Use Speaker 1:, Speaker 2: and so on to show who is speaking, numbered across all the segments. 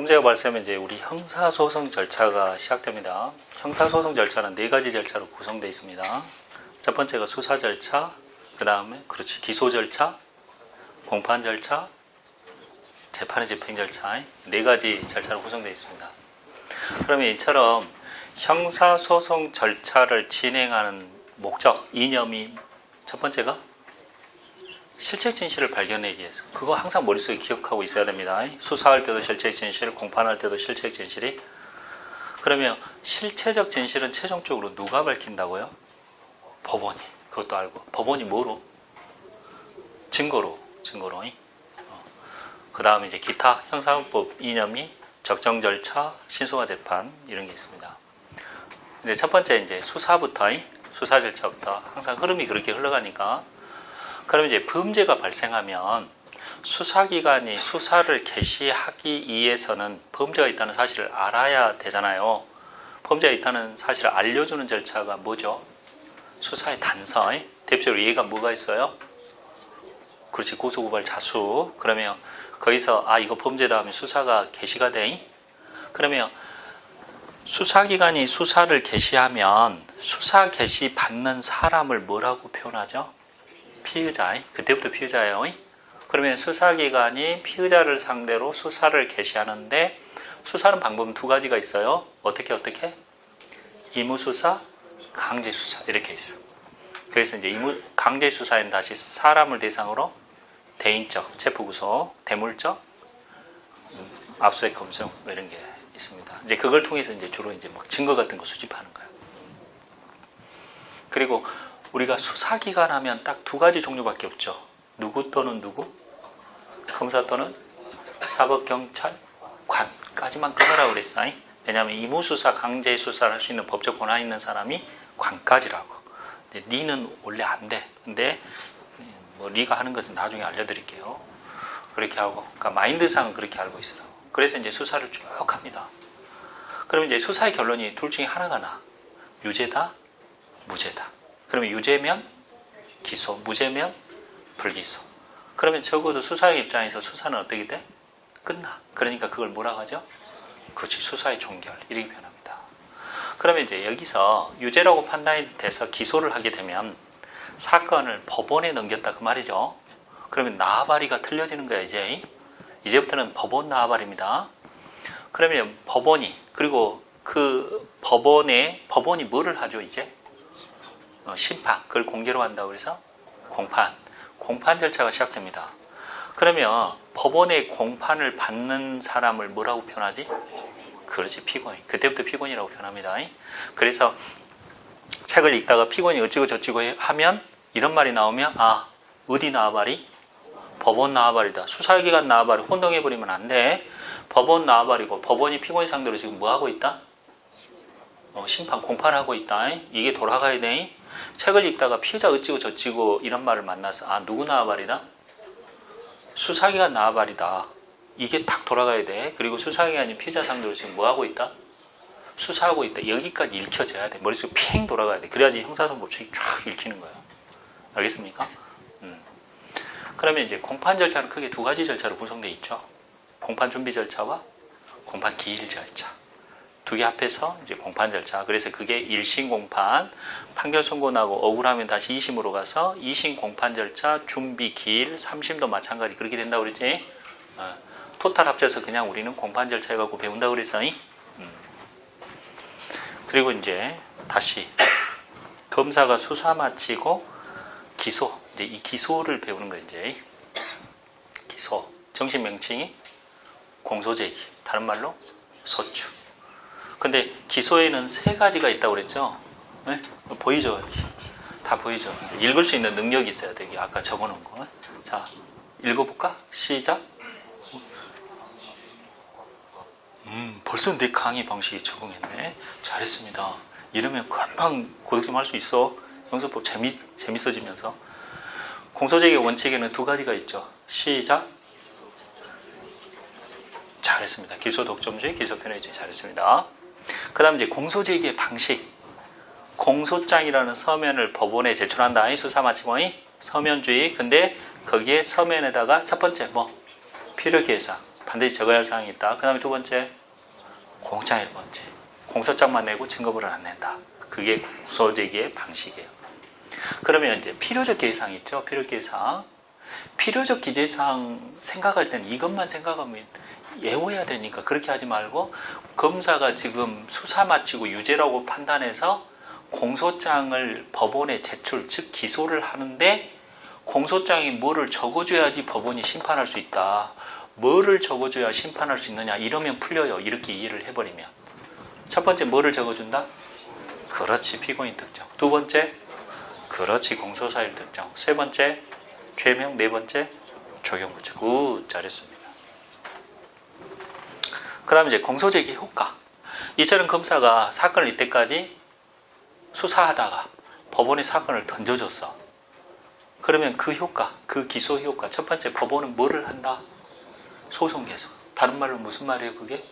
Speaker 1: 범죄가 발생하면 이제 우리 형사소송 절차가 시작됩니다. 형사소송 절차는 4가지 절차로 구성되어 있습니다. 첫 번째가 수사 절차, 그 다음에 기소 절차, 공판 절차, 재판의 집행 절차, 4가지 절차로 구성되어 있습니다. 그러면 이처럼 형사소송 절차를 진행하는 목적, 이념이 첫 번째가 실책 진실을 발견하기 위해서. 그거 항상 머릿속에 기억하고 있어야 됩니다. 수사할 때도 실책 진실, 공판할 때도 실책 진실이. 그러면 실체적 진실은 최종적으로 누가 밝힌다고요? 법원이. 그것도 알고. 법원이 뭐로? 증거로. 그 다음에 이제 기타 형사법 이념이 적정 절차, 신속한 재판 이런 게 있습니다. 이제 첫 번째 이제 수사부터, 수사 절차부터 항상 흐름이 그렇게 흘러가니까. 그러면 이제 범죄가 발생하면 수사기관이 수사를 개시하기 위해서는 범죄가 있다는 사실을 알아야 되잖아요. 범죄가 있다는 사실을 알려주는 절차가 뭐죠? 수사의 단서. 대표적으로 얘가 뭐가 있어요? 그렇지, 고소고발 자수. 그러면 거기서 이거 범죄다 하면 수사가 개시가 돼. 그러면 수사기관이 수사를 개시하면 수사 개시 받는 사람을 뭐라고 표현하죠? 피의자. 그때부터 피의자예요. 그러면 수사기관이 피의자를 상대로 수사를 개시하는데 수사하는 방법은 2가지가 있어요. 어떻게? 의무수사, 강제수사 이렇게 있어. 그래서 이제 강제수사에는 다시 사람을 대상으로 대인적, 체포구속, 대물적, 압수수색 검증 이런 게 있습니다. 이제 그걸 통해서 이제 주로 이제 막 증거 같은 거 수집하는 거예요. 그리고 우리가 수사기관 하면 딱 2가지 종류밖에 없죠. 누구 또는 누구? 검사 또는 사법경찰관까지만 끊으라고 그랬어. 왜냐하면 의무수사, 강제수사를 할 수 있는 법적 권한 있는 사람이 관까지라고. 근데 니는 원래 안 돼. 근데 뭐 니가 하는 것은 나중에 알려드릴게요. 그렇게 하고, 그러니까 마인드상은 그렇게 알고 있어요. 그래서 이제 수사를 쭉 합니다. 그러면 이제 수사의 결론이 둘 중에 하나가 나. 유죄다, 무죄다. 그러면 유죄면 기소, 무죄면 불기소. 그러면 적어도 수사의 입장에서 수사는 어떻게 돼? 끝나. 그러니까 그걸 뭐라고 하죠? 그렇지, 수사의 종결. 이렇게 표현합니다. 그러면 이제 여기서 유죄라고 판단이 돼서 기소를 하게 되면 사건을 법원에 넘겼다 그 말이죠. 그러면 나아바리가 틀려지는 거야. 이제부터는 법원 나아바리입니다. 그러면 법원이, 그리고 그 법원이 뭐를 하죠? 이제 심판, 그걸 공개로 한다고 그래서 공판 절차가 시작됩니다. 그러면 법원의 공판을 받는 사람을 뭐라고 표현하지? 그렇지, 피고인. 그때부터 피고인이라고 표현합니다. 그래서 책을 읽다가 피고인이 어찌고 저찌고 하면 이런 말이 나오면 어디 나아바리? 법원 나아바리다. 수사기관 나아바리 혼동해버리면 안 돼. 법원 나아바리고 법원이 피고인 상대로 지금 뭐 하고 있다? 심판, 공판하고 있다. 이게 돌아가야 돼. 책을 읽다가 피의자 어찌고 저찌고 이런 말을 만나서 누구 나아바리다? 수사기관 나아바리다. 이게 탁 돌아가야 돼. 그리고 수사기관이 피의자 상대로 지금 뭐 하고 있다? 수사하고 있다. 여기까지 읽혀져야 돼. 머릿속에 핑 돌아가야 돼. 그래야지 형사소송 법칙이 쫙 읽히는 거예요. 알겠습니까? 그러면 이제 공판 절차는 크게 2가지 절차로 구성되어 있죠. 공판 준비 절차와 공판 기일 절차. 2개 합해서 이제 공판 절차. 그래서 그게 1심 공판, 판결 선고 나고 억울하면 다시 2심으로 가서 2심 공판 절차, 준비 기일, 3심도 마찬가지 그렇게 된다고 그랬지. 토탈 합쳐서 그냥 우리는 공판 절차 해갖고 배운다고 그랬어. 그리고 이제 다시 검사가 수사 마치고 기소. 이제 이 기소를 배우는 거예요. 이제 기소. 정식 명칭이 공소제기. 다른 말로 소추. 근데 기소에는 3가지가 있다고 그랬죠? 네? 보이죠? 다 보이죠? 읽을 수 있는 능력이 있어야 돼. 아까 적어놓은 거. 자, 읽어볼까? 시작. 벌써 내 강의 방식이 적응했네. 잘했습니다. 이러면 금방 고득 좀 할 수 있어. 형사법 재밌어지면서. 공소제기 원칙에는 2가지가 있죠. 시작. 잘했습니다. 기소 독점주의, 기소 편의주의 잘했습니다. 그 다음 이제 공소제기의 방식. 공소장이라는 서면을 법원에 제출한다. 수사 마치고 서면주의. 근데 거기에 서면에다가 첫 번째 필요 계산. 반드시 적어야 할 사항이 있다. 그 다음에 두 번째, 공소장 1번째. 공소장만 내고 증거물을 안 낸다. 그게 구소제기의 방식이에요. 그러면 이제 필요적 기재사항 있죠? 필요적 기재사항. 필요적 기재사항 생각할 때는 이것만 생각하면 외워야 되니까 그렇게 하지 말고 검사가 지금 수사 마치고 유죄라고 판단해서 공소장을 법원에 제출, 즉 기소를 하는데 공소장에 뭐를 적어줘야지 법원이 심판할 수 있다. 뭐를 적어줘야 심판할 수 있느냐 이러면 풀려요. 이렇게 이해를 해버리면. 첫 번째 뭐를 적어준다? 그렇지, 피고인 특정. 두 번째, 그렇지, 공소사일 특정. 세 번째, 죄명. 네 번째, 적용부채. 굿, 잘했습니다. 그 다음에 이제 공소제기 효과. 이처럼 검사가 사건을 이때까지 수사하다가 법원에 사건을 던져줬어. 그러면 그 효과, 그 기소 효과. 첫 번째, 법원은 뭐를 한다? 소송 개수. 다른 말로 무슨 말이에요, 그게?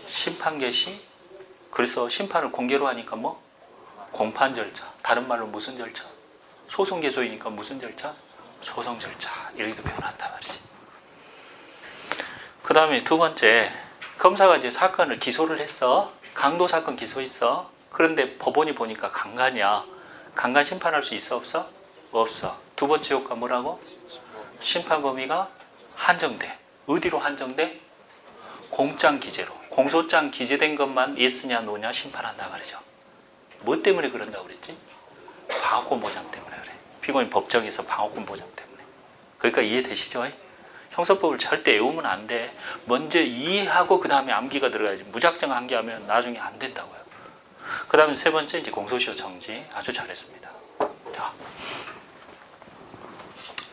Speaker 1: 심판 개시. 그래서 심판을 공개로 하니까 뭐? 공판 절차. 다른 말로 무슨 절차? 소송 개소이니까 무슨 절차? 소송 절차. 이렇게 표현한단 말이지. 그 다음에 두 번째, 검사가 이제 사건을 기소를 했어. 강도 사건 기소했어. 그런데 법원이 보니까 강간이야. 강간 심판할 수 있어, 없어? 없어. 두 번째 효과 뭐라고? 심판 범위가 한정돼. 어디로 한정돼? 공장 기재로. 공소장 기재된 것만 예스냐 노냐 심판한다 말이죠. 뭐 때문에 그런다고 그랬지? 방어권 보장 때문에 그래. 피고인 법정에서 방어권 보장 때문에. 그러니까 이해되시죠? 형사법을 절대 외우면 안 돼. 먼저 이해하고 그 다음에 암기가 들어가야지. 무작정 암기하면 나중에 안 된다고요. 그 다음에 세 번째 이제 공소시효 정지. 아주 잘했습니다. 자,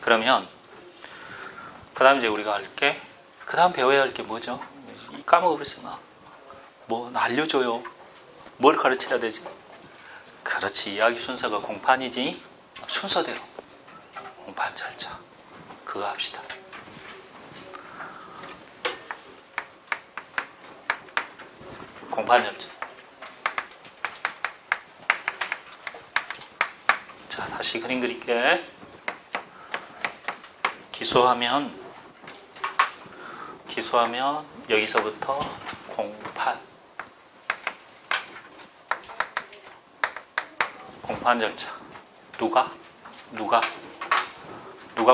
Speaker 1: 그러면 그 다음 이제 우리가 할 게, 그 다음 배워야 할 게 뭐죠? 까먹어버렸어 나. 뭐 알려줘요. 뭘 가르쳐야 되지? 그렇지, 이야기 순서가 공판이지. 순서대로 공판 절차. 그거 합시다. 공판 절차. 자, 다시 그림 그릴게. 기소하면 여기서부터 공판 절차. 누가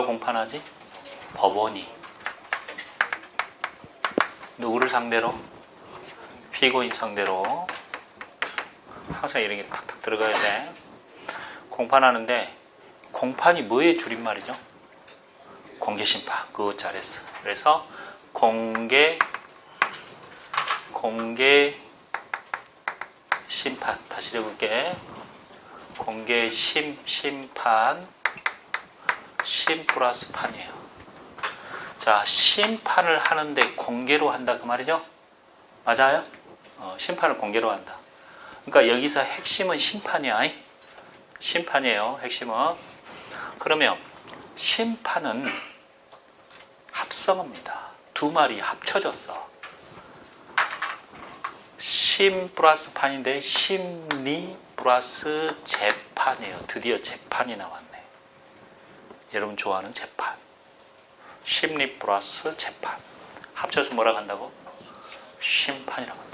Speaker 1: 공판하지? 법원이. 누구를 상대로? 피고인 상대로. 항상 이런 게 탁탁 들어가야 돼. 공판하는데 공판이 뭐의 줄임말이죠? 공개심판. 그거 잘했어. 그래서 공개 심판. 다시 적을게. 공개 심판. 심 플러스 판이에요. 자, 심판을 하는데 공개로 한다 그 말이죠? 맞아요? 심판을 공개로 한다. 그러니까 여기서 핵심은 심판이야. 심판이에요. 핵심은. 그러면 심판은 합성어입니다. 두 말이 합쳐졌어. 심 플러스 판인데 심리 플러스 재판이에요. 드디어 재판이 나왔네. 여러분 좋아하는 재판. 심리 플러스 재판. 합쳐서 뭐라고 한다고? 심판이라고 한다.